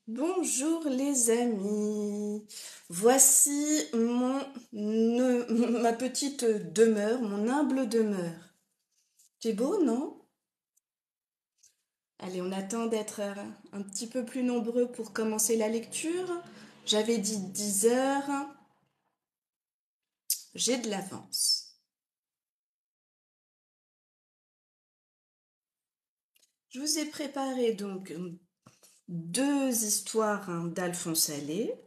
Bonjour les amis, voici ma petite demeure, mon humble demeure. C'est beau, non? Allez, on attend d'être un petit peu plus nombreux pour commencer la lecture. J'avais dit 10 heures, j'ai de l'avance. Je vous ai préparé donc deux histoires d'Alphonse Allais.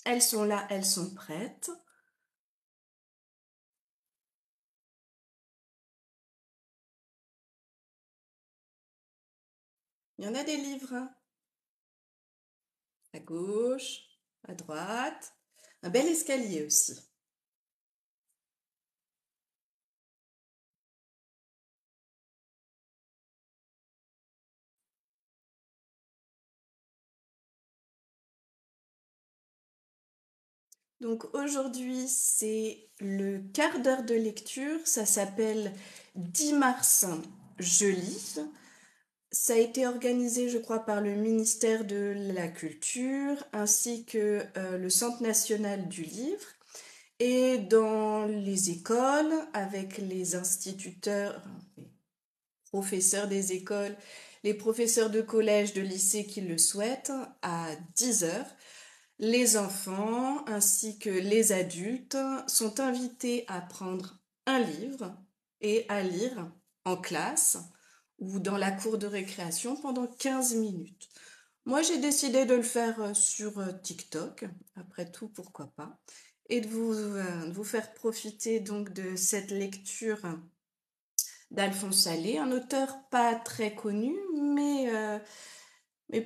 Elles sont là, elles sont prêtes. Il y en a des livres, hein. À gauche, à droite. Un bel escalier aussi. Donc aujourd'hui, c'est le quart d'heure de lecture. Ça s'appelle 10 mars, je lis. Ça a été organisé, je crois, par le ministère de la Culture ainsi que le Centre national du livre. Et dans les écoles, avec les instituteurs, les professeurs des écoles, les professeurs de collège, de lycée qui le souhaitent, à 10 heures. Les enfants ainsi que les adultes sont invités à prendre un livre et à lire en classe ou dans la cour de récréation pendant 15 minutes. Moi, j'ai décidé de le faire sur TikTok, après tout, pourquoi pas, et de vous faire profiter donc de cette lecture d'Alphonse Allais, un auteur pas très connu, mais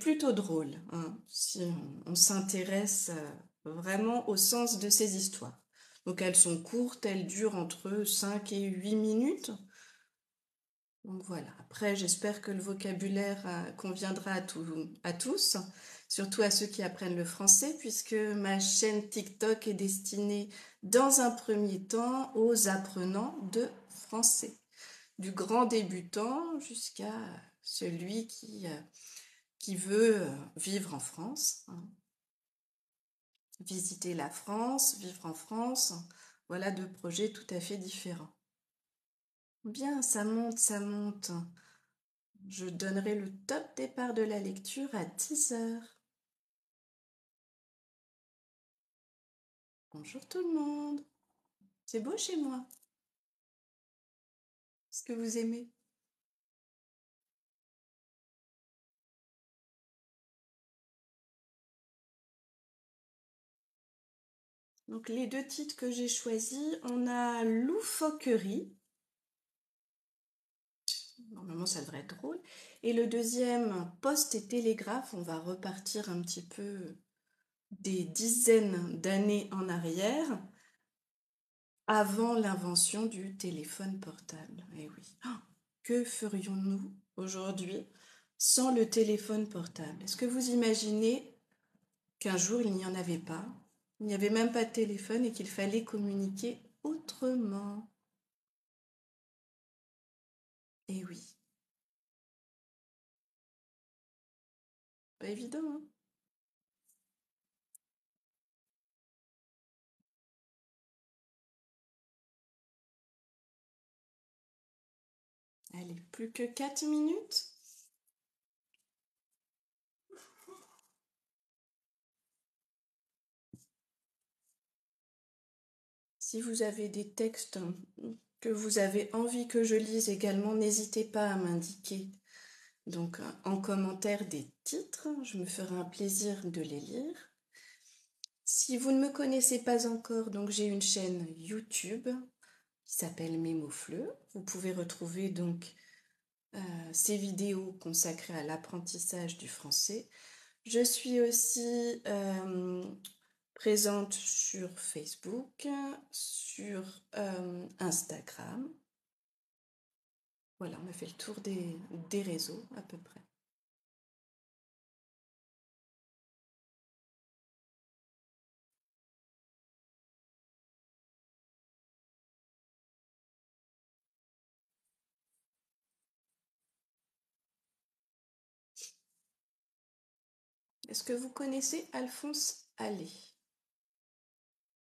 plutôt drôle, hein, si on s'intéresse vraiment au sens de ces histoires. Donc elles sont courtes, elles durent entre 5 et 8 minutes. Donc voilà, après j'espère que le vocabulaire conviendra à tous, surtout à ceux qui apprennent le français, puisque ma chaîne TikTok est destinée dans un premier temps aux apprenants de français, du grand débutant jusqu'à celui qui veut vivre en France, hein, visiter la France, vivre en France. Voilà deux projets tout à fait différents. Bien, ça monte, ça monte. Je donnerai le top départ de la lecture à 10 heures. Bonjour tout le monde. C'est beau chez moi. Est-ce que vous aimez? Donc les deux titres que j'ai choisis, on a Loufoquerie. Normalement, ça devrait être drôle. Et le deuxième, Poste et Télégraphe. On va repartir un petit peu des dizaines d'années en arrière, avant l'invention du téléphone portable. Eh oui. Oh, que ferions-nous aujourd'hui sans le téléphone portable? Est-ce que vous imaginez qu'un jour il n'y en avait pas, il n'y avait même pas de téléphone et qu'il fallait communiquer autrement? Eh oui, pas évident, hein? Allez, plus que 4 minutes. Si vous avez des textes que vous avez envie que je lise également, n'hésitez pas à m'indiquer donc en commentaire des titres. Je me ferai un plaisir de les lire. Si vous ne me connaissez pas encore, donc j'ai une chaîne YouTube qui s'appelle Mémofleu. Vous pouvez retrouver donc ces vidéos consacrées à l'apprentissage du français. Je suis aussi présente sur Facebook, sur Instagram. Voilà, on a fait le tour des réseaux à peu près. Est-ce que vous connaissez Alphonse Allais?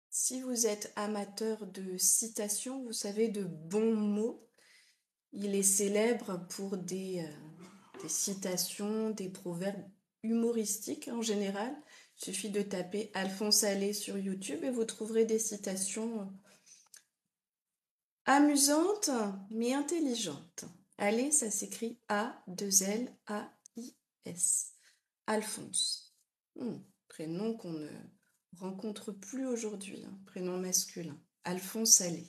Si vous êtes amateur de citations, vous savez, de bons mots, il est célèbre pour des citations, des proverbes humoristiques en général. Il suffit de taper Alphonse Allais sur YouTube et vous trouverez des citations amusantes mais intelligentes. Allais, ça s'écrit A-2-L-A-I-S. Alphonse. Prénom qu'on ne rencontre plus aujourd'hui, hein, prénom masculin. Alphonse Allais.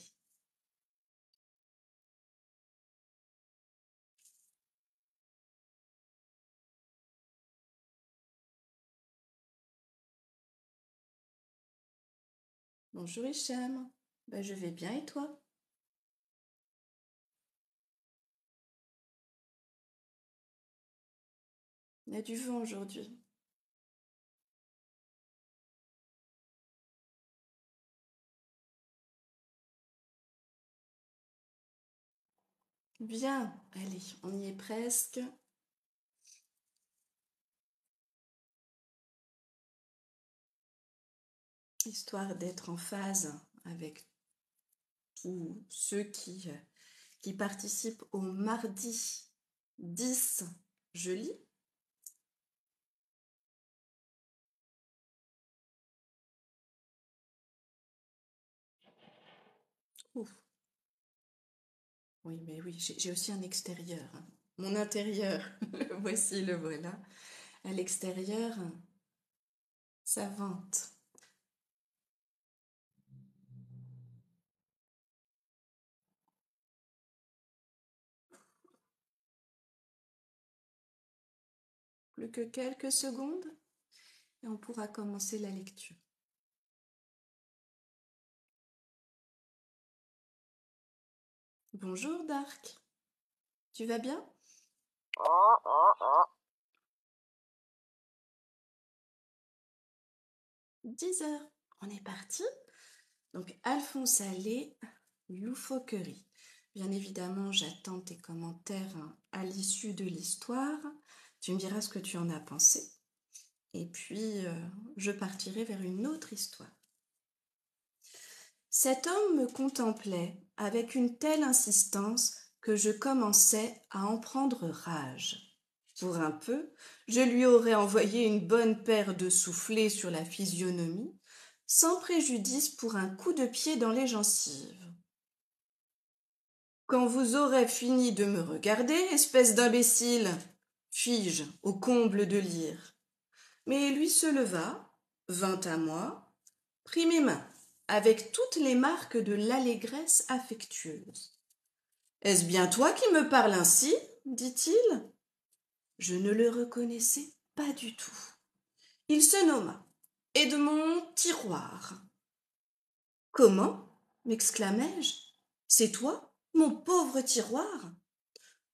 Bonjour Hicham. Je vais bien et toi? Il y a du vent aujourd'hui. Bien, allez, on y est presque. Histoire d'être en phase avec tous ceux qui participent au mardi 10, je lis. Ouf. Oui, mais oui, j'ai aussi un extérieur, hein. Mon intérieur, voici le voilà. À l'extérieur, ça vente. Plus que quelques secondes et on pourra commencer la lecture. Bonjour Dark, tu vas bien? 10 heures, on est parti. Donc Alphonse Allais, loufoquerie. Bien évidemment, j'attends tes commentaires à l'issue de l'histoire. Tu me diras ce que tu en as pensé. Et puis, je partirai vers une autre histoire. Cet homme me contemplait avec une telle insistance que je commençais à en prendre rage. Pour un peu, je lui aurais envoyé une bonne paire de soufflets sur la physionomie, sans préjudice pour un coup de pied dans les gencives. Quand vous aurez fini de me regarder, espèce d'imbécile, fis-je au comble de l'ire. Mais lui se leva, vint à moi, prit mes mains, avec toutes les marques de l'allégresse affectueuse. Est-ce bien toi qui me parles ainsi? Dit-il. Je ne le reconnaissais pas du tout. Il se nomma Edmond Tiroir. Comment? M'exclamai-je. C'est toi, mon pauvre Tiroir?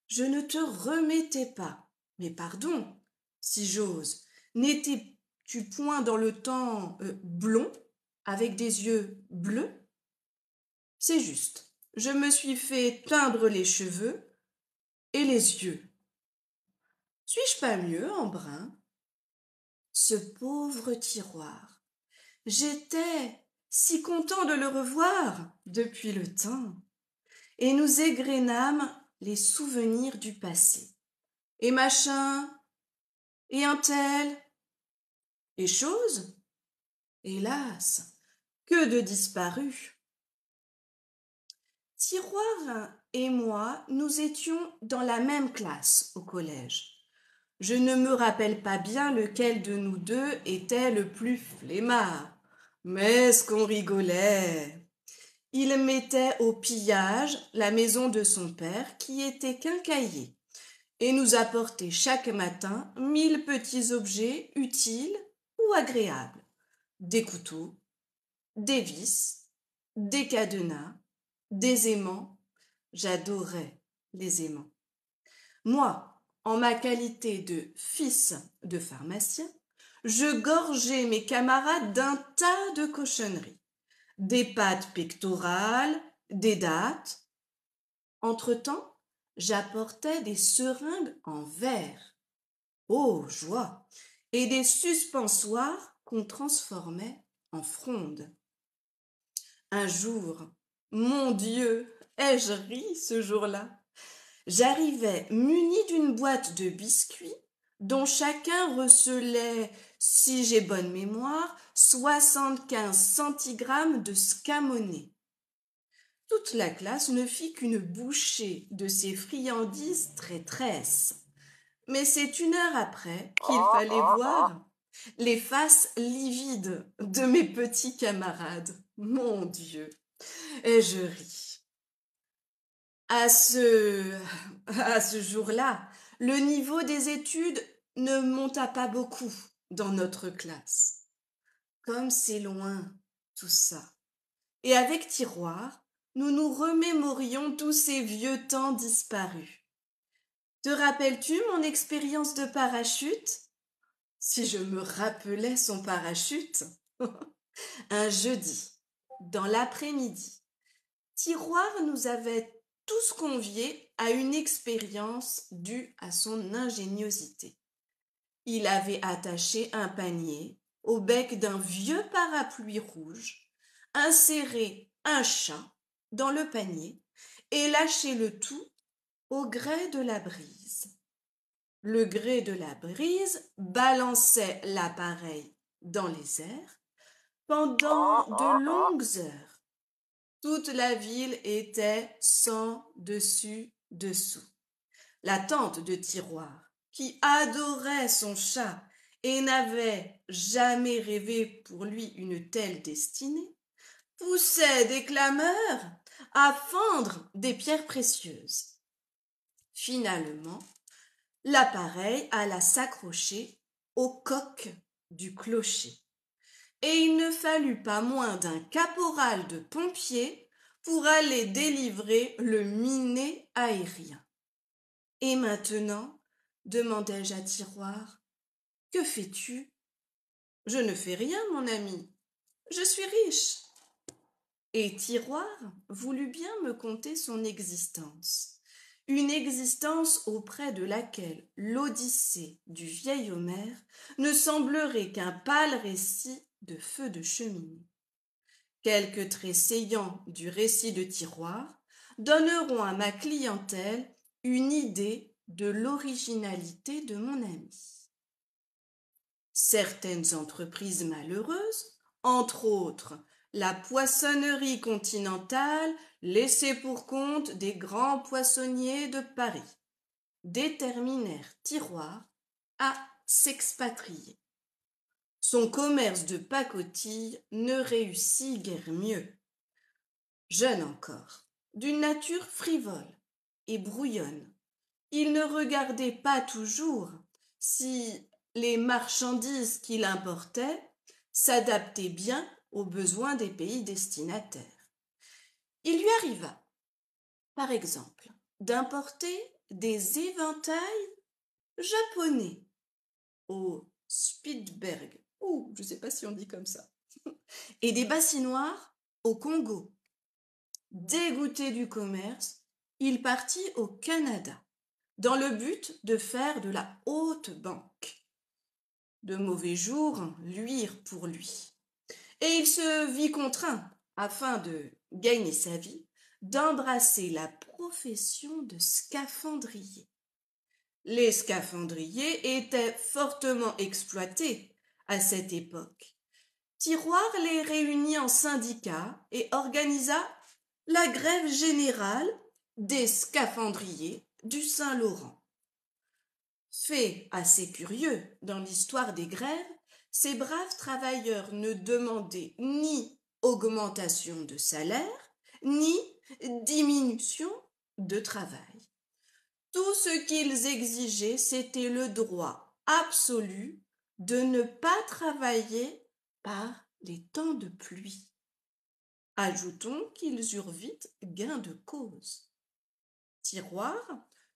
Je ne te remettais pas. Mais pardon, si j'ose, n'étais-tu point dans le temps blond, avec des yeux bleus? C'est juste. Je me suis fait teindre les cheveux et les yeux. Suis-je pas mieux en brun? Ce pauvre Tiroir. J'étais si content de le revoir depuis le temps. Et nous égrénâmes les souvenirs du passé. Et machin, et un tel, et chose, hélas, que de disparus. Tiroir et moi, nous étions dans la même classe au collège. Je ne me rappelle pas bien lequel de nous deux était le plus flemmard, mais ce qu'on rigolait. Il mettait au pillage la maison de son père qui était quincaillier et nous apportait chaque matin 1000 petits objets utiles ou agréables. Des couteaux, des vis, des cadenas, des aimants. J'adorais les aimants. Moi, en ma qualité de fils de pharmacien, je gorgeais mes camarades d'un tas de cochonneries. Des pâtes pectorales, des dattes. Entre-temps, j'apportais des seringues en verre. Oh, joie! et des suspensoirs qu'on transformait en frondes. Un jour, mon Dieu, ai-je ri ce jour-là. J'arrivais muni d'une boîte de biscuits dont chacun recelait, si j'ai bonne mémoire, 75 centigrammes de scamoné. Toute la classe ne fit qu'une bouchée de ces friandises traîtresses. Mais c'est une heure après qu'il fallait voir les faces livides de mes petits camarades. Mon Dieu, et je ris. À ce jour-là, le niveau des études ne monta pas beaucoup dans notre classe. Comme c'est loin, tout ça. Et avec Tiroir, nous nous remémorions tous ces vieux temps disparus. Te rappelles-tu mon expérience de parachute? Si je me rappelais son parachute. Un jeudi, dans l'après-midi, Tiroir nous avait tous conviés à une expérience due à son ingéniosité. Il avait attaché un panier au bec d'un vieux parapluie rouge, inséré un chat dans le panier et lâché le tout au gré de la brise. Le gré de la brise balançait l'appareil dans les airs pendant de longues heures. Toute la ville était sans dessus-dessous. La tante de Tiroir, qui adorait son chat et n'avait jamais rêvé pour lui une telle destinée, poussait des clameurs à fendre des pierres précieuses. Finalement, l'appareil alla s'accrocher au coq du clocher. Et il ne fallut pas moins d'un caporal de pompiers pour aller délivrer le minet aérien. Et maintenant, demandai-je à Tiroir, que fais-tu? Je ne fais rien, mon ami. Je suis riche. Et Tiroir voulut bien me conter son existence. Une existence auprès de laquelle l'Odyssée du vieil Homère ne semblerait qu'un pâle récit de feu de cheminée. Quelques traits saillants du récit de Tiroir donneront à ma clientèle une idée de l'originalité de mon ami. Certaines entreprises malheureuses, entre autres la poissonnerie continentale laissée pour compte des grands poissonniers de Paris, déterminèrent Tiroir à s'expatrier. Son commerce de pacotille ne réussit guère mieux. Jeune encore, d'une nature frivole et brouillonne, il ne regardait pas toujours si les marchandises qu'il importait s'adaptaient bien aux besoins des pays destinataires. Il lui arriva, par exemple, d'importer des éventails japonais au Spitzberg, ou je ne sais pas si on dit comme ça, et des bassinoires au Congo. Dégoûté du commerce, il partit au Canada, dans le but de faire de la haute banque. De mauvais jours luirent pour lui, et il se vit contraint, afin de gagner sa vie, d'embrasser la profession de scaphandrier. Les scaphandriers étaient fortement exploités à cette époque. Tiroir les réunit en syndicat et organisa la grève générale des scaphandriers du Saint-Laurent. Fait assez curieux dans l'histoire des grèves, ces braves travailleurs ne demandaient ni augmentation de salaire, ni diminution de travail. Tout ce qu'ils exigeaient, c'était le droit absolu de ne pas travailler par les temps de pluie. Ajoutons qu'ils eurent vite gain de cause. Tiroir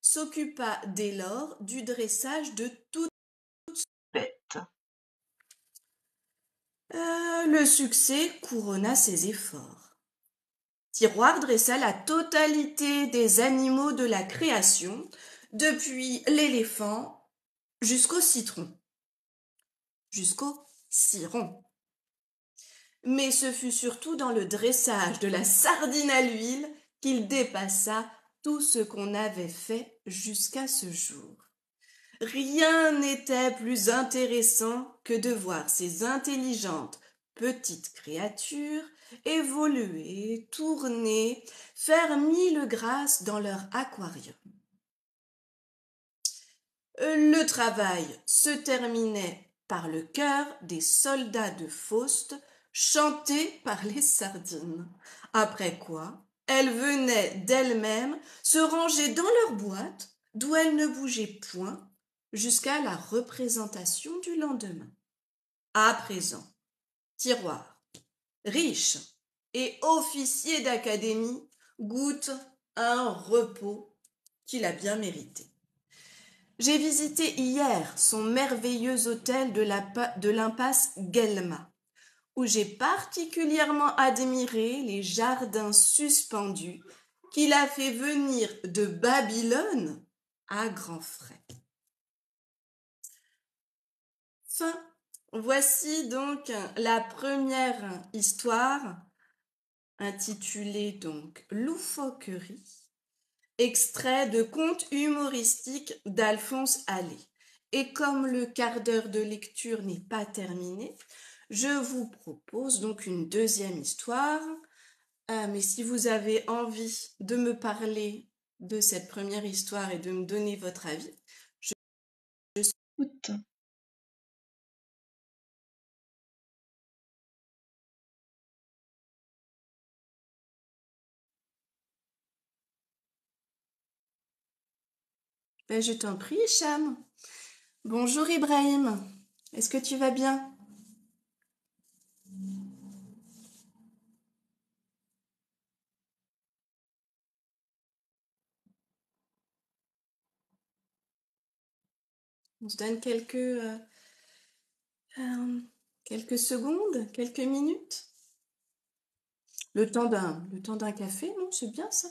s'occupa dès lors du dressage de toutes bêtes. Le succès couronna ses efforts. Tiroir dressa la totalité des animaux de la création, depuis l'éléphant jusqu'au citron. jusqu'au ciron. Mais ce fut surtout dans le dressage de la sardine à l'huile qu'il dépassa tout ce qu'on avait fait jusqu'à ce jour. Rien n'était plus intéressant que de voir ces intelligentes petites créatures évoluer, tourner, faire mille grâces dans leur aquarium. Le travail se terminait par le chœur des soldats de Faust chanté par les sardines. Après quoi, elles venaient d'elles-mêmes se ranger dans leur boîte, d'où elles ne bougeaient point, jusqu'à la représentation du lendemain. À présent, tiroir, riche et officier d'académie goûte un repos qu'il a bien mérité. J'ai visité hier son merveilleux hôtel de l'impasse Guelma, où j'ai particulièrement admiré les jardins suspendus qu'il a fait venir de Babylone à grands frais. Fin. Voici donc la première histoire intitulée donc Loufoquerie, extrait de contes humoristiques d'Alphonse Allais. Et comme le quart d'heure de lecture n'est pas terminé, je vous propose donc une deuxième histoire. Mais si vous avez envie de me parler de cette première histoire et de me donner votre avis, je écoute. Ben, je t'en prie, Cham. Bonjour Ibrahim. Est-ce que tu vas bien? On se donne quelques secondes, quelques minutes. Le temps d'un café, non? C'est bien ça.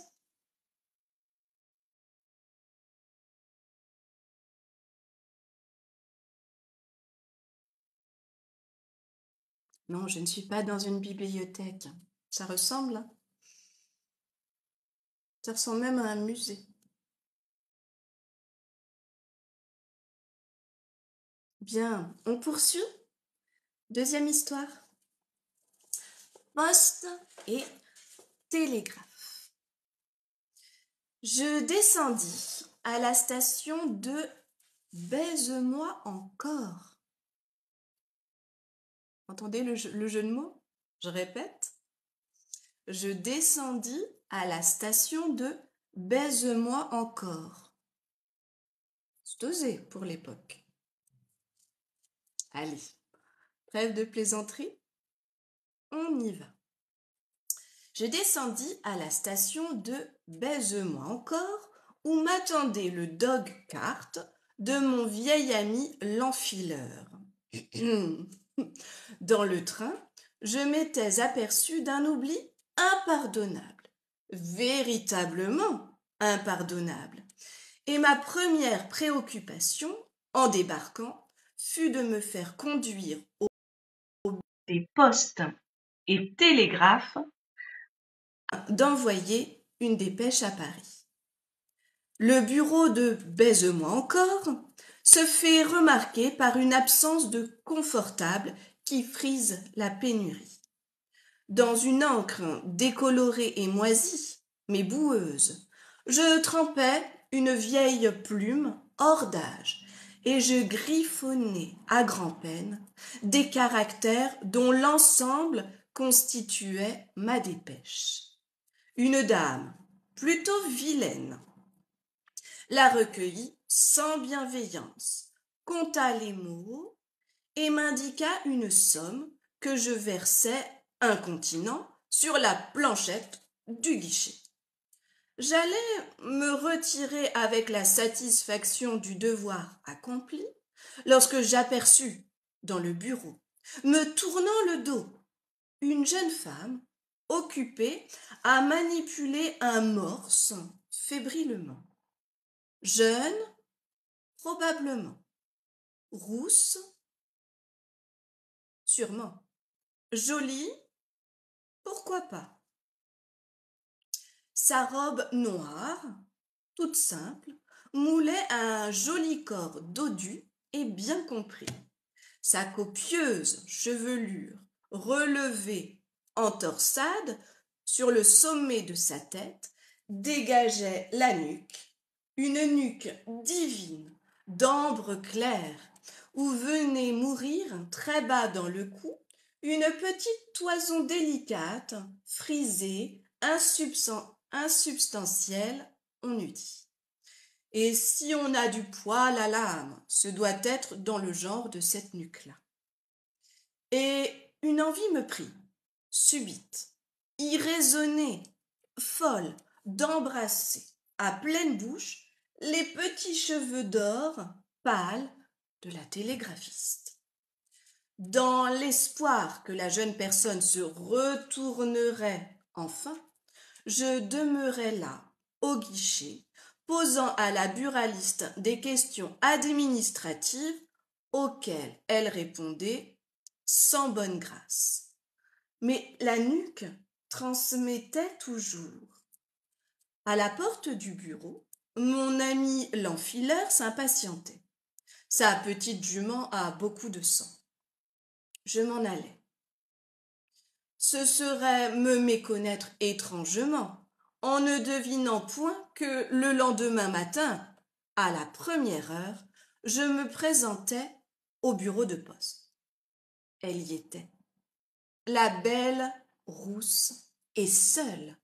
Non, je ne suis pas dans une bibliothèque. Ça ressemble, hein. Ça ressemble même à un musée. Bien, on poursuit. Deuxième histoire. Poste et télégraphe. Je descendis à la station de Baise-moi encore. Entendez le jeu de mots? Je répète. Je descendis à la station de Baise-moi encore. C'est osé pour l'époque. Allez, trêve de plaisanterie, on y va. Je descendis à la station de Baise-moi encore, où m'attendait le dog-cart de mon vieil ami l'enfileur. Dans le train, je m'étais aperçu d'un oubli impardonnable, véritablement impardonnable. Et ma première préoccupation, en débarquant, fut de me faire conduire au des postes et télégraphes d'envoyer une dépêche à Paris. Le bureau de Baise-moi encore se fait remarquer par une absence de confortable qui frise la pénurie. Dans une encre décolorée et moisie, mais boueuse, je trempais une vieille plume hors d'âge et je griffonnais à grand-peine des caractères dont l'ensemble constituait ma dépêche. Une dame, plutôt vilaine, la recueillit sans bienveillance, compta les mots et m'indiqua une somme que je versai incontinent sur la planchette du guichet. J'allais me retirer avec la satisfaction du devoir accompli lorsque j'aperçus dans le bureau, me tournant le dos, une jeune femme occupée à manipuler un morse fébrilement. Jeune, probablement, rousse, sûrement. Jolie, pourquoi pas. Sa robe noire, toute simple, moulait un joli corps dodu et bien compris. Sa copieuse chevelure relevée en torsade sur le sommet de sa tête dégageait la nuque, une nuque divine, d'ambre clair, où venait mourir très bas dans le cou une petite toison délicate, frisée, insubstantielle, on eût dit. Et si on a du poil à l'âme, ce doit être dans le genre de cette nuque-là. Et une envie me prit, subite, irraisonnée, folle, d'embrasser à pleine bouche les petits cheveux d'or pâles de la télégraphiste. Dans l'espoir que la jeune personne se retournerait enfin, je demeurai là, au guichet, posant à la buraliste des questions administratives auxquelles elle répondait sans bonne grâce. Mais la nuque transmettait toujours. À la porte du bureau, mon ami l'enfileur s'impatientait. Sa petite jument a beaucoup de sang. Je m'en allais. Ce serait me méconnaître étrangement, en ne devinant point que le lendemain matin, à la première heure, je me présentais au bureau de poste. Elle y était, la belle rousse et seule.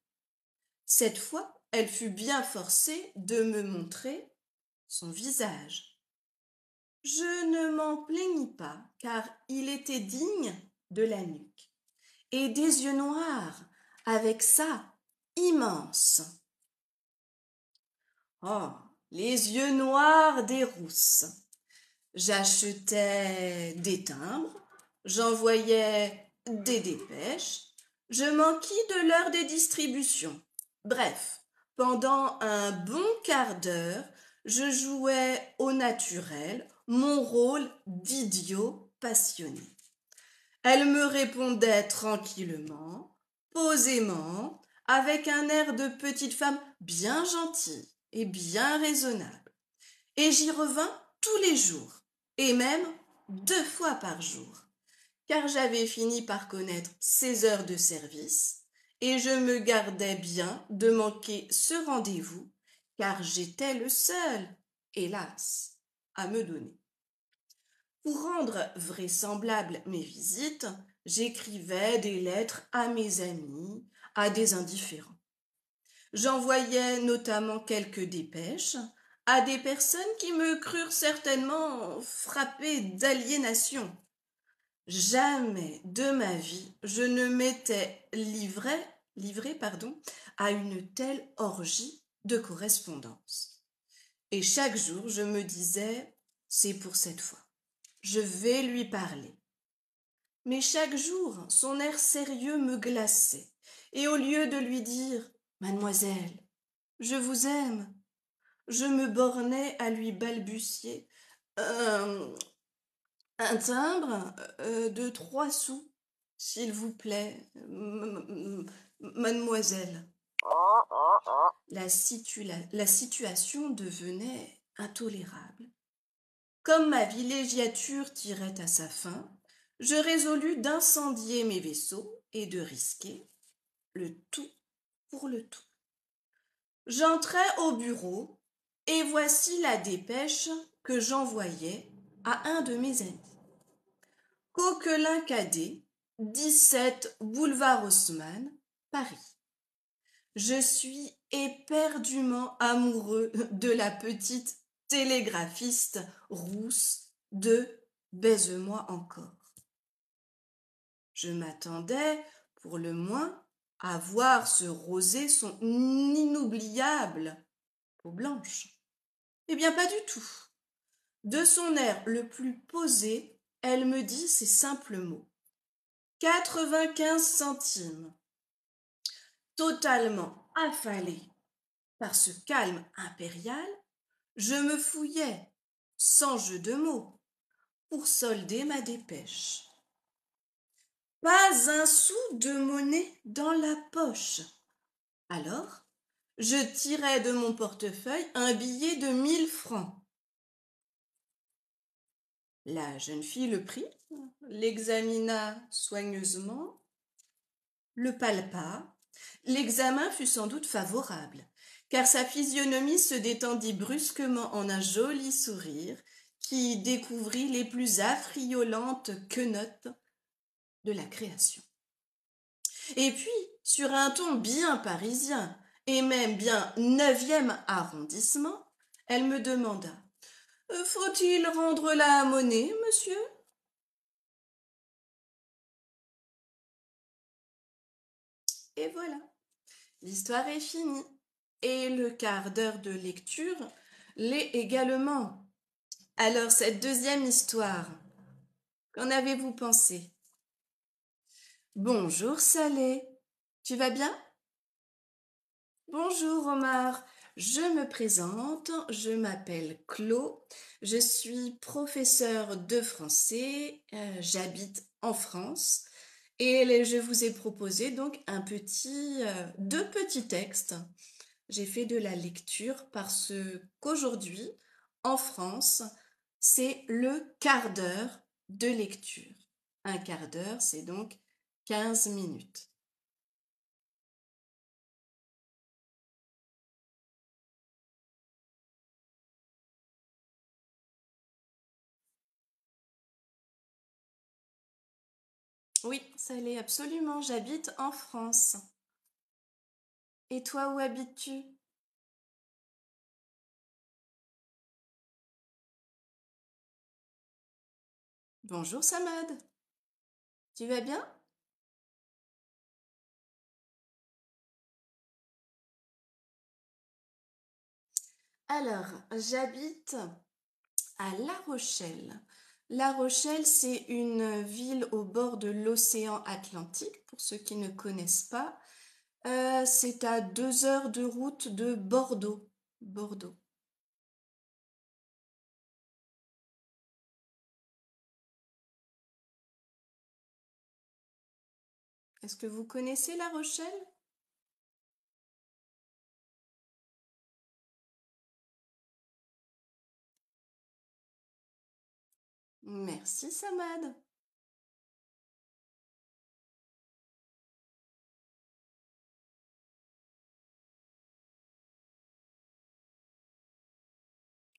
Cette fois, elle fut bien forcée de me montrer son visage. Je ne m'en plaignis pas, car il était digne de la nuque, et des yeux noirs, avec ça, immenses. Oh, les yeux noirs des rousses. J'achetais des timbres, j'envoyais des dépêches, je m'enquis de l'heure des distributions. Bref, pendant un bon quart d'heure, je jouais au naturel mon rôle d'idiot passionné. Elle me répondait tranquillement, posément, avec un air de petite femme bien gentille et bien raisonnable. Et j'y revins tous les jours, et même 2 fois par jour, car j'avais fini par connaître ses heures de service, et je me gardais bien de manquer ce rendez-vous, car j'étais le seul, hélas, à me donner. Pour rendre vraisemblables mes visites, j'écrivais des lettres à mes amis, à des indifférents. J'envoyais notamment quelques dépêches à des personnes qui me crurent certainement frappée d'aliénation. Jamais de ma vie je ne m'étais livré à une telle orgie de correspondance. Et chaque jour je me disais, c'est pour cette fois, je vais lui parler. Mais chaque jour son air sérieux me glaçait, et au lieu de lui dire Mademoiselle, je vous aime, je me bornais à lui balbutier un timbre de 3 sous, s'il vous plaît, mademoiselle. La situation devenait intolérable. Comme ma villégiature tirait à sa fin, je résolus d'incendier mes vaisseaux et de risquer le tout pour le tout. J'entrai au bureau et voici la dépêche que j'envoyais à un de mes amis. Coquelin cadet, 17 boulevard Haussmann, Paris. Je suis éperdument amoureux de la petite télégraphiste rousse de Baise-moi encore. Je m'attendais, pour le moins, à voir se roser son inoubliable peau blanche. Eh bien, pas du tout. De son air le plus posé, elle me dit ces simples mots. 95 centimes. Totalement affalée par ce calme impérial, je me fouillais, sans jeu de mots, pour solder ma dépêche. pas un sou de monnaie dans la poche. Alors, je tirai de mon portefeuille un billet de 1 000 francs. La jeune fille le prit, l'examina soigneusement, le palpa. L'examen fut sans doute favorable, car sa physionomie se détendit brusquement en un joli sourire qui découvrit les plus affriolantes quenottes de la création. Et puis, sur un ton bien parisien, et même bien 9e arrondissement, elle me demanda: Faut-il rendre la monnaie, monsieur? Et voilà, l'histoire est finie. Et le quart d'heure de lecture l'est également. Alors, cette deuxième histoire, qu'en avez-vous pensé? Bonjour Salé, tu vas bien? Bonjour Omar, je me présente, je m'appelle Claude, je suis professeur de français, j'habite en France et je vous ai proposé donc deux petits textes. J'ai fait de la lecture parce qu'aujourd'hui, en France, c'est le quart d'heure de lecture. Un quart d'heure, c'est donc 15 minutes. Oui, ça l'est absolument, j'habite en France. Et toi, où habites-tu? Bonjour Samad, tu vas bien? Alors, j'habite à La Rochelle. La Rochelle, c'est une ville au bord de l'océan Atlantique, pour ceux qui ne connaissent pas. C'est à 2 heures de route de Bordeaux. Bordeaux. Est-ce que vous connaissez La Rochelle? Merci Samad.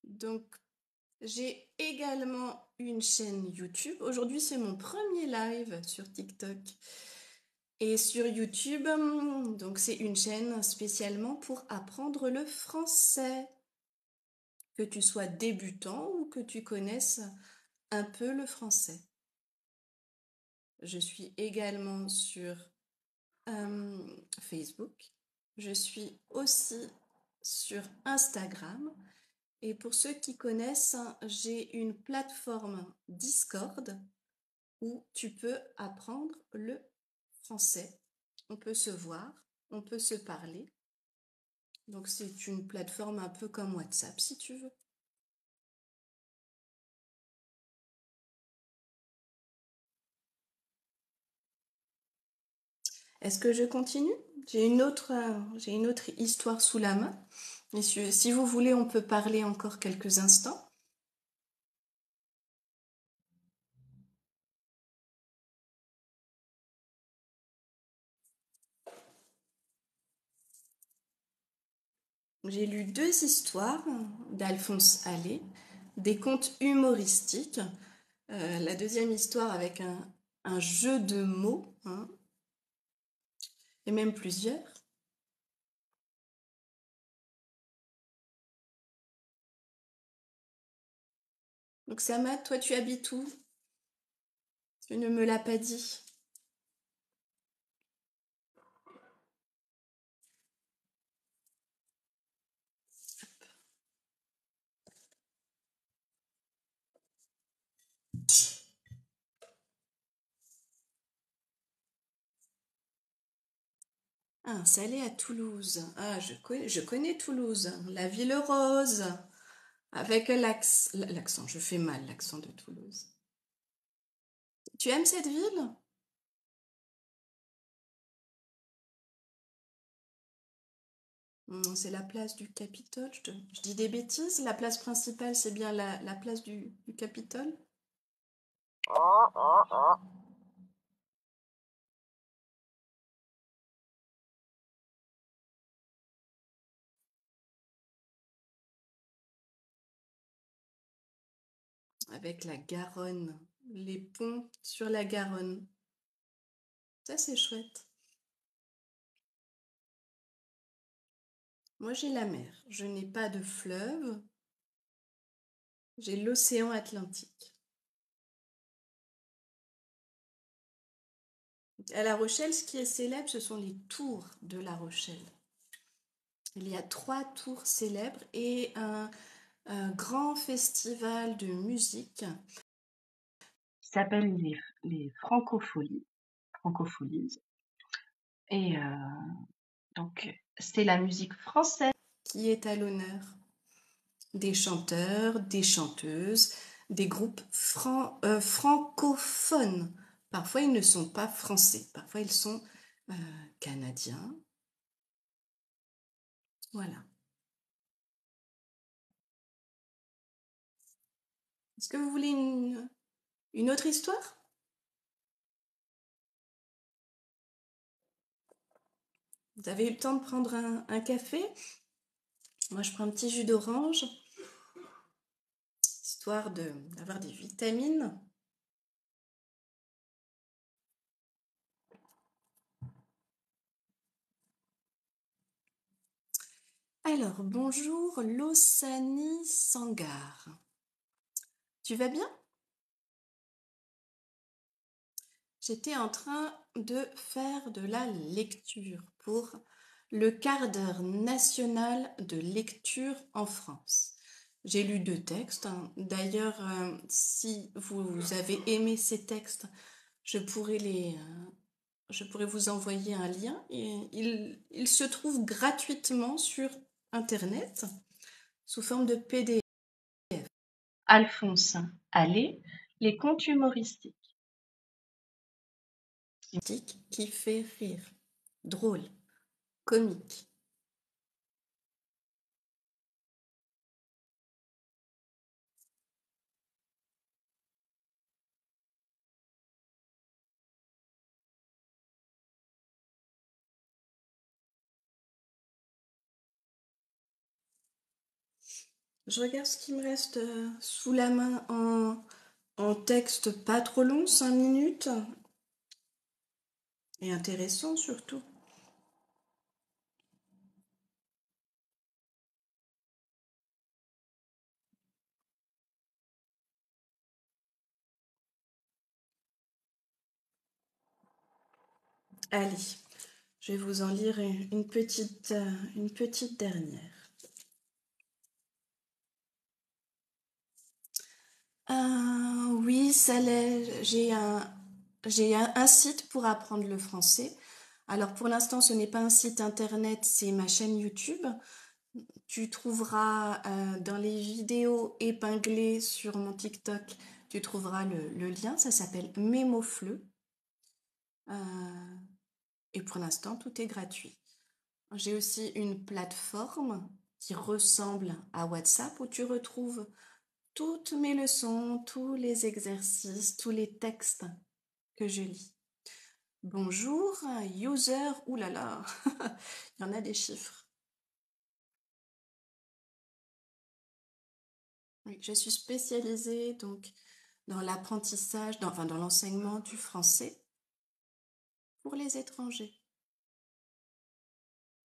Donc, j'ai également une chaîne YouTube. Aujourd'hui, c'est mon premier live sur TikTok. Et sur YouTube, donc c'est une chaîne spécialement pour apprendre le français. Que tu sois débutant ou que tu connaisses un peu le français. Je suis également sur euh, Facebook. Je suis aussi sur Instagram. Et pour ceux qui connaissent, j'ai une plateforme Discord où tu peux apprendre le français. On peut se voir, on peut se parler. Donc c'est une plateforme un peu comme WhatsApp si tu veux. Est-ce que je continue? J'ai une autre histoire sous la main. Messieurs, si vous voulez, on peut parler encore quelques instants. J'ai lu deux histoires d'Alphonse Allais, des contes humoristiques. La deuxième histoire avec un jeu de mots, hein, et même plusieurs. Donc Samad, toi tu habites où? Tu ne me l'as pas dit. Ah, Salé à Toulouse. Ah, je connais Toulouse, la ville rose, avec l'accent. Je fais mal l'accent de Toulouse. Tu aimes cette ville? C'est la place du Capitole. Je dis des bêtises. La place principale, c'est bien la place du Capitole. Avec la Garonne, les ponts sur la Garonne. Ça, c'est chouette. Moi, j'ai la mer. Je n'ai pas de fleuve. J'ai l'océan Atlantique. À La Rochelle, ce qui est célèbre, ce sont les tours de La Rochelle. Il y a 3 tours célèbres et un grand festival de musique qui s'appelle les Francopholies. Et donc, c'est la musique française qui est à l'honneur. Des chanteurs, des chanteuses, des groupes francophones. Parfois, ils ne sont pas français, parfois, ils sont canadiens. Voilà. Est-ce que vous voulez une autre histoire? Vous avez eu le temps de prendre un café? Moi, je prends un petit jus d'orange, histoire d'avoir des vitamines. Alors, bonjour Losani Sangar. Tu vas bien? J'étais en train de faire de la lecture pour le quart d'heure national de lecture en France. J'ai lu 2 textes. D'ailleurs, si vous avez aimé ces textes, je pourrais vous envoyer un lien. Il se trouve gratuitement sur Internet sous forme de PDF. Alphonse Allais, les contes humoristiques. Qui fait rire, drôle, comique. Je regarde ce qui me reste sous la main en texte pas trop long, 5 minutes, et intéressant surtout. Allez, je vais vous en lire une petite dernière. Oui, ça l'est. J'ai un site pour apprendre le français. Alors pour l'instant, ce n'est pas un site internet, c'est ma chaîne YouTube. Tu trouveras dans les vidéos épinglées sur mon TikTok, tu trouveras le lien. Ça s'appelle Mémofleu. Et pour l'instant, tout est gratuit. J'ai aussi une plateforme qui ressemble à WhatsApp où tu retrouves toutes mes leçons, tous les exercices, tous les textes que je lis. Bonjour, user, oulala, il y en a des chiffres. Oui, je suis spécialisée donc dans l'apprentissage, dans l'enseignement du français pour les étrangers.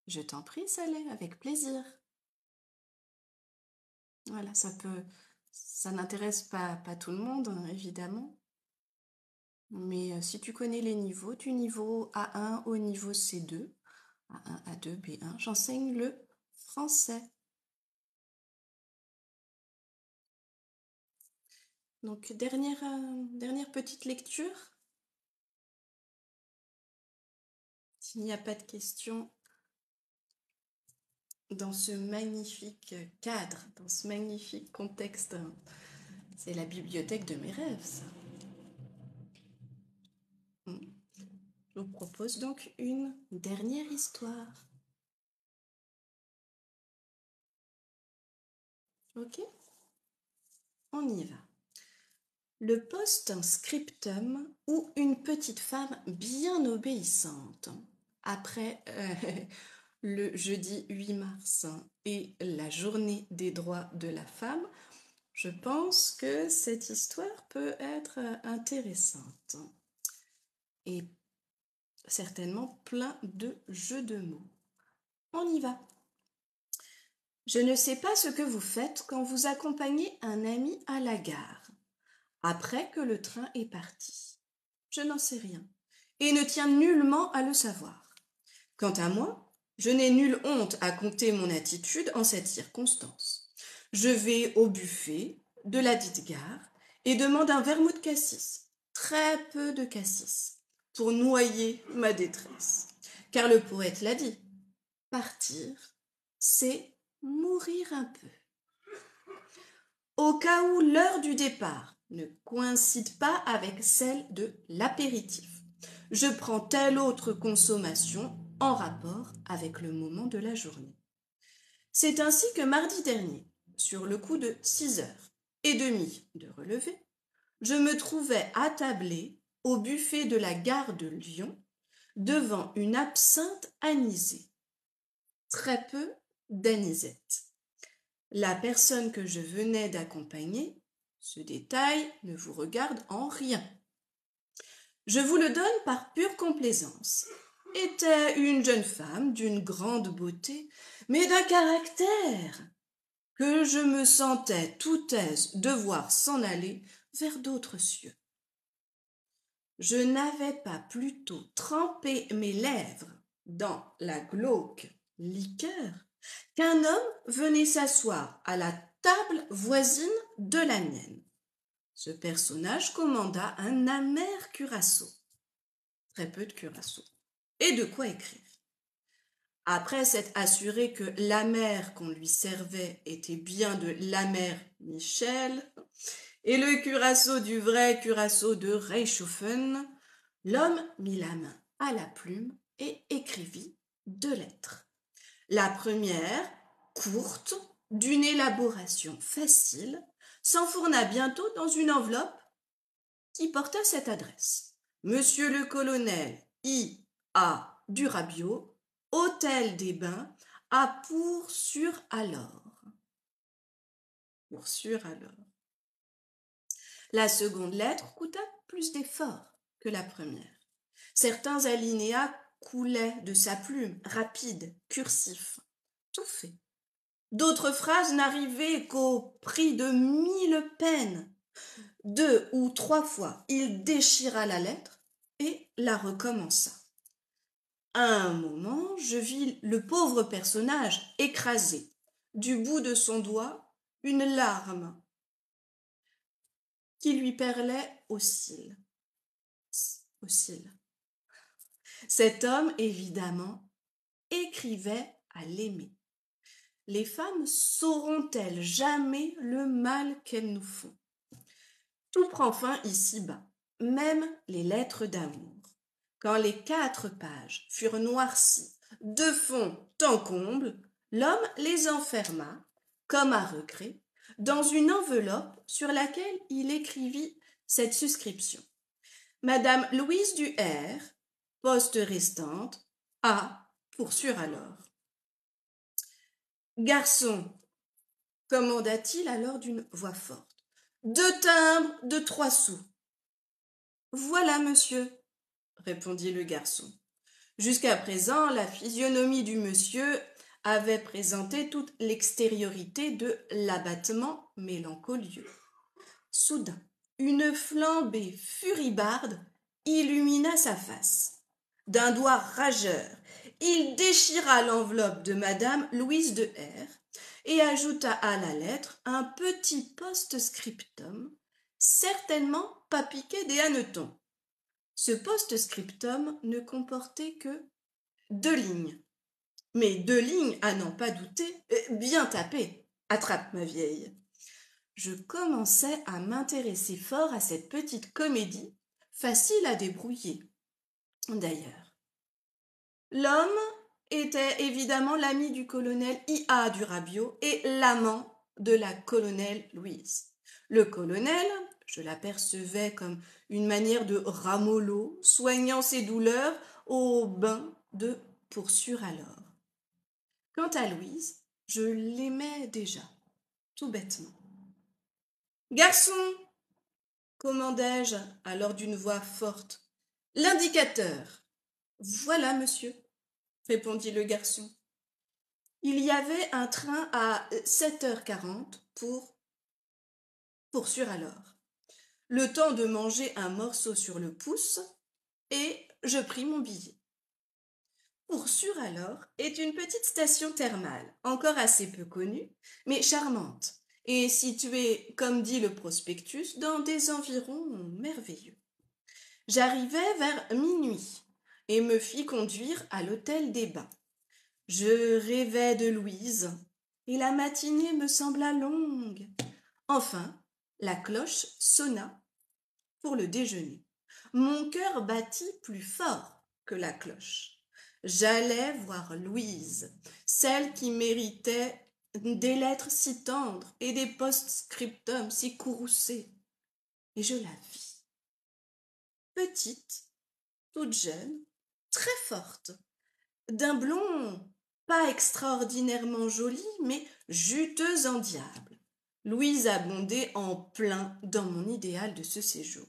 Je t'en prie, Saleh, avec plaisir. Voilà, ça n'intéresse pas tout le monde, hein, évidemment. Mais si tu connais les niveaux, du niveau A1 au niveau C2, A1, A2, B1, j'enseigne le français. Donc, dernière petite lecture. S'il n'y a pas de questions dans ce magnifique cadre, dans ce magnifique contexte, c'est la bibliothèque de mes rêves, ça. Je vous propose donc une dernière histoire. Ok? On y va. Le post-scriptum ou une petite femme bien obéissante. Après le jeudi 8 mars et la journée des droits de la femme, je pense que cette histoire peut être intéressante et certainement plein de jeux de mots. On y va. Je ne sais pas ce que vous faites quand vous accompagnez un ami à la gare, après que le train est parti. Je n'en sais rien et ne tiens nullement à le savoir. Quant à moi, je n'ai nulle honte à compter mon attitude en cette circonstance. Je vais au buffet de la dite gare et demande un vermouth cassis, très peu de cassis, pour noyer ma détresse. Car le poète l'a dit, partir, c'est mourir un peu. Au cas où l'heure du départ ne coïncide pas avec celle de l'apéritif, je prends telle autre consommation en rapport avec le moment de la journée. C'est ainsi que mardi dernier, sur le coup de 6h30 de relevé, je me trouvais attablé au buffet de la gare de Lyon devant une absinthe anisée. Très peu d'anisette. La personne que je venais d'accompagner, ce détail ne vous regarde en rien. Je vous le donne par pure complaisance. Était une jeune femme d'une grande beauté, mais d'un caractère que je me sentais tout aise de voir s'en aller vers d'autres cieux. Je n'avais pas plutôt trempé mes lèvres dans la glauque liqueur qu'un homme venait s'asseoir à la table voisine de la mienne. Ce personnage commanda un amer curaçao, très peu de curaçao, et de quoi écrire. Après s'être assuré que l'amer qu'on lui servait était bien de l'amer Michel, et le curaçao du vrai curaçao de Reichshofen, l'homme mit la main à la plume et écrivit 2 lettres. La première, courte, d'une élaboration facile, s'enfourna bientôt dans une enveloppe qui portait cette adresse. Monsieur le colonel I. A. Durabio, Hôtel des Bains, à Pour-sur-Alors. Pour-sur-Alors. La seconde lettre coûta plus d'efforts que la première. Certains alinéas coulaient de sa plume, rapide, cursif, tout fait. D'autres phrases n'arrivaient qu'au prix de 1000 peines. 2 ou 3 fois, il déchira la lettre et la recommença. À un moment, je vis le pauvre personnage écraser, du bout de son doigt, une larme qui lui perlait aux cils. Cet homme, évidemment, écrivait à l'aimer. Les femmes sauront-elles jamais le mal qu'elles nous font? Tout prend fin ici-bas, même les lettres d'amour. Quand les 4 pages furent noircies de fond en comble, l'homme les enferma, comme à regret, dans une enveloppe sur laquelle il écrivit cette suscription. Madame Louise du R, poste restante, A, Pour-sur-Alors. Garçon, commanda-t-il alors d'une voix forte, 2 timbres de 3 sous. Voilà, monsieur, répondit le garçon. Jusqu'à présent, la physionomie du monsieur avait présenté toute l'extériorité de l'abattement mélancolieux. Soudain, une flambée furibarde illumina sa face. D'un doigt rageur, il déchira l'enveloppe de madame Louise de R et ajouta à la lettre un petit post-scriptum, certainement pas piqué des hannetons. Ce post-scriptum ne comportait que 2 lignes. Mais 2 lignes, à n'en pas douter, bien tapées. Attrape, ma vieille. Je commençais à m'intéresser fort à cette petite comédie, facile à débrouiller. D'ailleurs, l'homme était évidemment l'ami du colonel I.A. Durabio et l'amant de la colonelle Louise. Le colonel, je l'apercevais comme une manière de ramollo, soignant ses douleurs au bain de Poursuire alors. Quant à Louise, je l'aimais déjà, tout bêtement. Garçon, commandai-je alors d'une voix forte. L'indicateur. Voilà, monsieur, répondit le garçon. Il y avait un train à 7h40 pour Poursuire alors. Le temps de manger un morceau sur le pouce, et je pris mon billet. Poursuire alors est une petite station thermale, encore assez peu connue, mais charmante, et située, comme dit le prospectus, dans des environs merveilleux. J'arrivai vers minuit et me fis conduire à l'hôtel des Bains. Je rêvais de Louise, et la matinée me sembla longue. Enfin, la cloche sonna pour le déjeuner. Mon cœur battit plus fort que la cloche. J'allais voir Louise, celle qui méritait des lettres si tendres et des post-scriptums si courroucés. Et je la vis. Petite, toute jeune, très forte, d'un blond pas extraordinairement joli, mais juteuse en diable. Louise abondait en plein dans mon idéal de ce séjour.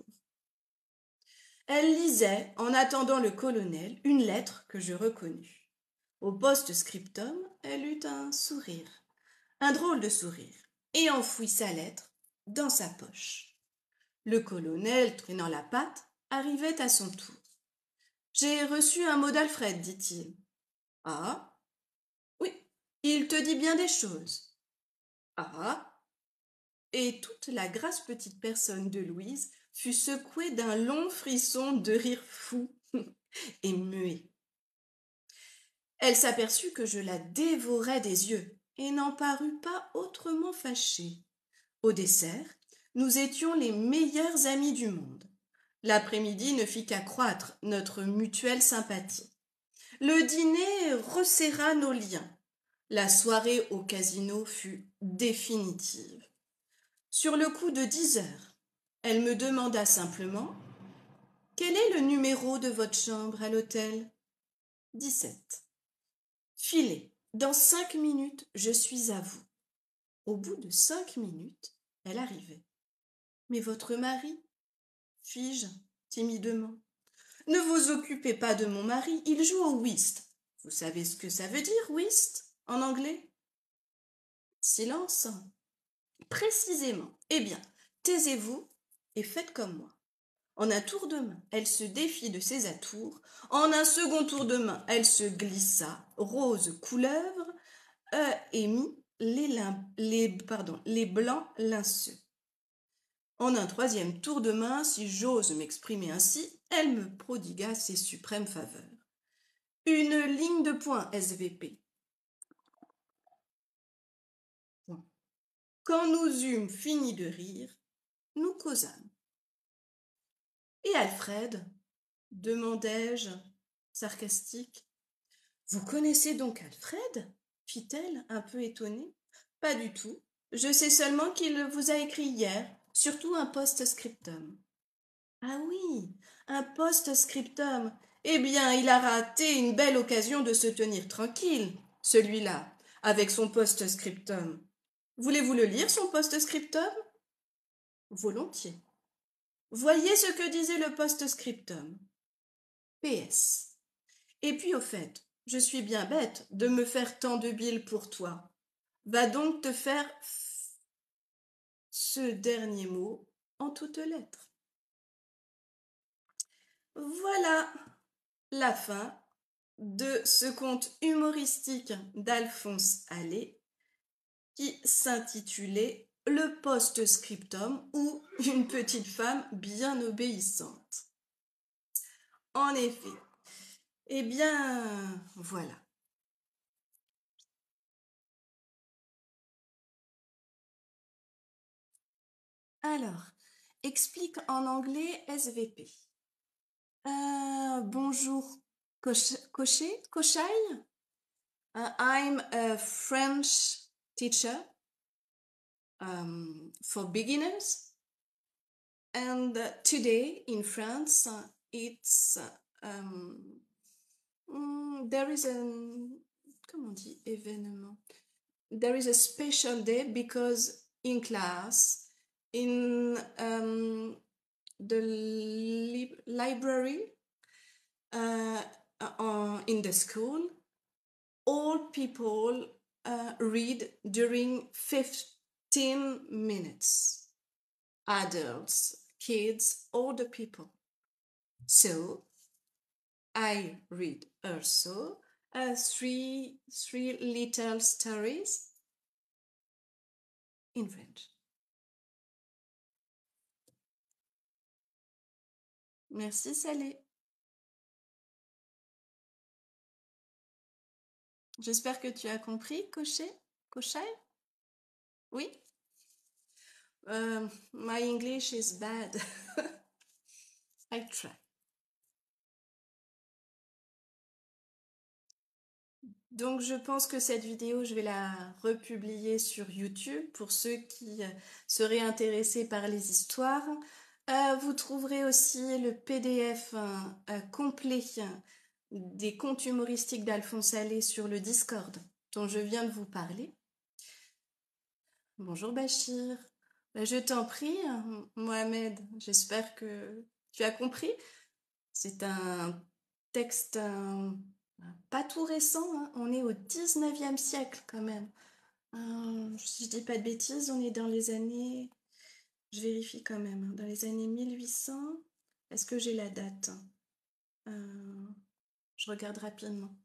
Elle lisait, en attendant le colonel, une lettre que je reconnus. Au post-scriptum, elle eut un sourire, un drôle de sourire, et enfouit sa lettre dans sa poche. Le colonel, traînant la patte, arrivait à son tour. J'ai reçu un mot d'Alfred, dit-il. Ah, oui, il te dit bien des choses. Ah, et toute la grasse petite personne de Louise fut secouée d'un long frisson de rire fou et muet. Elle s'aperçut que je la dévorais des yeux et n'en parut pas autrement fâchée. Au dessert, nous étions les meilleurs amis du monde. L'après-midi ne fit qu'accroître notre mutuelle sympathie. Le dîner resserra nos liens. La soirée au casino fut définitive. Sur le coup de 10 heures, elle me demanda simplement « Quel est le numéro de votre chambre à l'hôtel ?»« 17. » « Filez, dans 5 minutes, je suis à vous. » Au bout de 5 minutes, elle arrivait. « Mais votre mari ?» fis-je timidement. « Ne vous occupez pas de mon mari, il joue au whist. Vous savez ce que ça veut dire, whist, en anglais ?» Silence. Précisément. Eh bien, taisez-vous et faites comme moi. En un tour de main, elle se défit de ses atours. En un second tour de main, elle se glissa, rose couleuvre, et mit les blancs linceux. En un troisième tour de main, si j'ose m'exprimer ainsi, elle me prodigua ses suprêmes faveurs. Une ligne de poing SVP. Point. Quand nous eûmes fini de rire, nous causâmes. Et Alfred, demandai-je, sarcastique. Vous connaissez donc Alfred fit-elle, un peu étonnée. Pas du tout. Je sais seulement qu'il vous a écrit hier, surtout un post-scriptum. Ah oui, un post-scriptum. Eh bien, il a raté une belle occasion de se tenir tranquille, celui-là, avec son post-scriptum. Voulez-vous le lire, son post-scriptum? Volontiers. Voyez ce que disait le post-scriptum. PS. Et puis au fait, je suis bien bête de me faire tant de bile pour toi. Va donc te faire ce dernier mot en toutes lettres. Voilà la fin de ce conte humoristique d'Alphonse Allais qui s'intitulait Le post-scriptum ou Une petite femme bien obéissante. En effet, eh bien, voilà. Alors, explique en anglais SVP. Bonjour, Kochai. I'm a French teacher. for beginners. And today in France, it's there is comment on dit événement? There is a special day because in class, in the library, in the school, all people read during 15 minutes. Adults, kids, older people. So I read also three little stories in French. Merci Salé. J'espère que tu as compris, Cochet? Oui? My English is bad. I try. Donc je pense que cette vidéo, je vais la republier sur YouTube pour ceux qui seraient intéressés par les histoires. Vous trouverez aussi le PDF complet des contes humoristiques d'Alphonse Allais sur le Discord dont je viens de vous parler. Bonjour Bachir. Je t'en prie, Mohamed, j'espère que tu as compris. C'est un texte pas tout récent, hein. On est au 19e siècle quand même. Si je dis pas de bêtises, on est dans les années... Je vérifie quand même, hein, dans les années 1800. Est-ce que j'ai la date? Je regarde rapidement.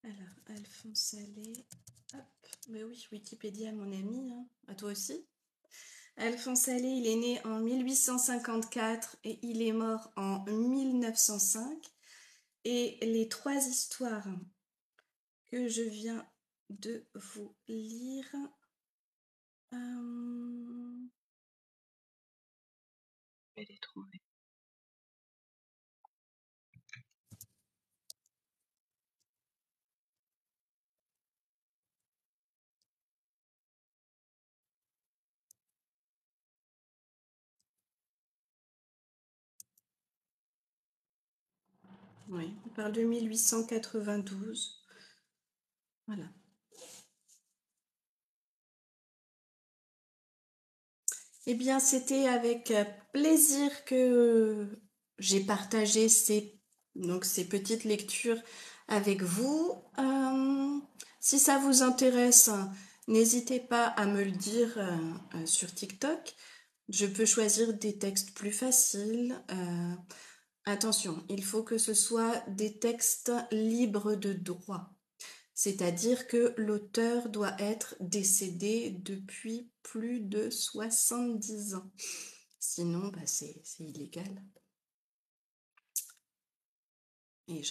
Alors, Alphonse Allais. Hop. Mais oui, Wikipédia, mon ami. Hein. À toi aussi. Alphonse Allais, il est né en 1854 et il est mort en 1905. Et les trois histoires que je viens de vous lire... Je vais les trouver. Oui, on parle de 1892. Voilà. Eh bien, c'était avec plaisir que j'ai partagé ces petites lectures avec vous. Si ça vous intéresse, n'hésitez pas à me le dire sur TikTok. Je peux choisir des textes plus faciles. Attention, il faut que ce soit des textes libres de droit. C'est-à-dire que l'auteur doit être décédé depuis plus de 70 ans. Sinon, c'est illégal. Et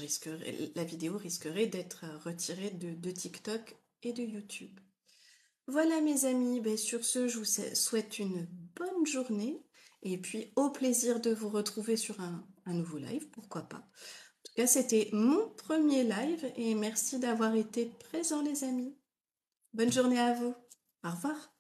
la vidéo risquerait d'être retirée de TikTok et de YouTube. Voilà mes amis, sur ce, je vous souhaite une bonne journée. Et puis au plaisir de vous retrouver sur un nouveau live, pourquoi pas. En tout cas, c'était mon premier live et merci d'avoir été présents les amis. Bonne journée à vous. Au revoir.